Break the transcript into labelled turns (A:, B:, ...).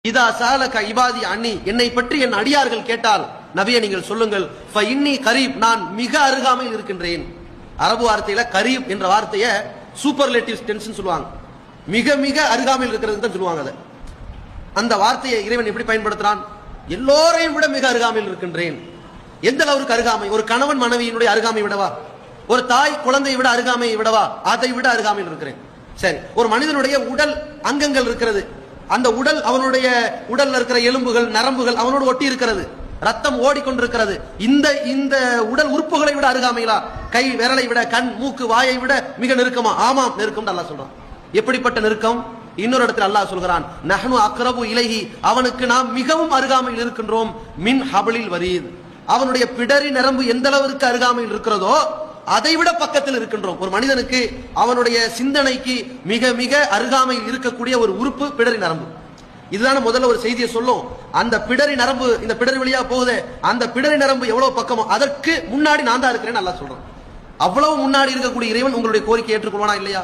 A: இதா சாலக இபாதி அன்னி, என்னை பற்றி என் அடியார்கள் கேட்டால் நபியை நீங்கள் சொல்லுங்கள் ஃபஇன்னி கரீப், நான் மிக அருகாமையில் இருக்கின்றேன். அரபு வார்த்தையில கரீப் என்ற வார்த்தையை சூப்பர்லேட்டிவ் டென்ஸ் சொல்லுவாங்க. மிக மிக அருகாமையில் இருக்கிறது தான் சொல்லுவாங்க. அந்த வார்த்தையை இறைவன் எப்படி பயன்படுத்துறான்? எல்லோரையும் விட மிக அருகாமையில் இருக்கின்றேன். எந்த அளவுக்கு அருகாமை? ஒரு கணவன் மனைவியினுடைய அருகாமை விடவா? ஒரு தாய் குழந்தையை விட அருகாமையை விடவா? அதை விட அருகாமையில் இருக்கிறேன். சரி, ஒரு மனிதனுடைய உடல் அங்கங்கள் இருக்கிறது. அந்த உடல், அவனுடைய உடல்ல இருக்கிற எலும்புகள் நரம்புகள் அவனோடு ஒட்டி இருக்கிறது. ரத்தம் ஓடிக்கொண்டிருக்கிறது. இந்த உடல் உறுப்புகளை விட அருகாமையிலா? கை விரலை விட, கண் மூக்கு வாயை விட மிக நெருக்கமா? ஆமாம், நெருக்கம். அல்லாஹ் சொல்றான். எப்படிப்பட்ட நெருக்கம்? இன்னொரு இடத்துல அல்லாஹ் சொல்கிறான், நஹ்னு அக்ரபு இலைஹி, அவனுக்கு நாம் மிகவும் அருகாமையில் இருக்கின்றோம். மின் ஹபலில் வரீத், அவனுடைய பிடரி நரம்பு எந்த அளவிற்கு அருகாமையில் இருக்கிறதோ அதை விட பக்கத்தில் இருக்கின்றோம். ஒரு மனிதனுக்கு அவனுடைய சிந்தனைக்கு மிக மிக அருகாமையில் இருக்கக்கூடிய ஒரு உறுப்பு பிடரி நரம்பு. இதுதான முதல்ல ஒரு செய்தியை சொல்லும். அந்த பிடரி நரம்பு, இந்த பிடரி வழியா போகுது, அந்த பிடரி நரம்பு எவ்வளவு பக்கமோ அதற்கு முன்னாடி நான் தான் இருக்கிறேன்னு அல்லாஹ் சொல்றான். அவ்வளவு முன்னாடி இருக்கக்கூடிய இறைவன் உங்களுடைய கோரிக்கை ஏற்றுக்கொள்வானா இல்லையா?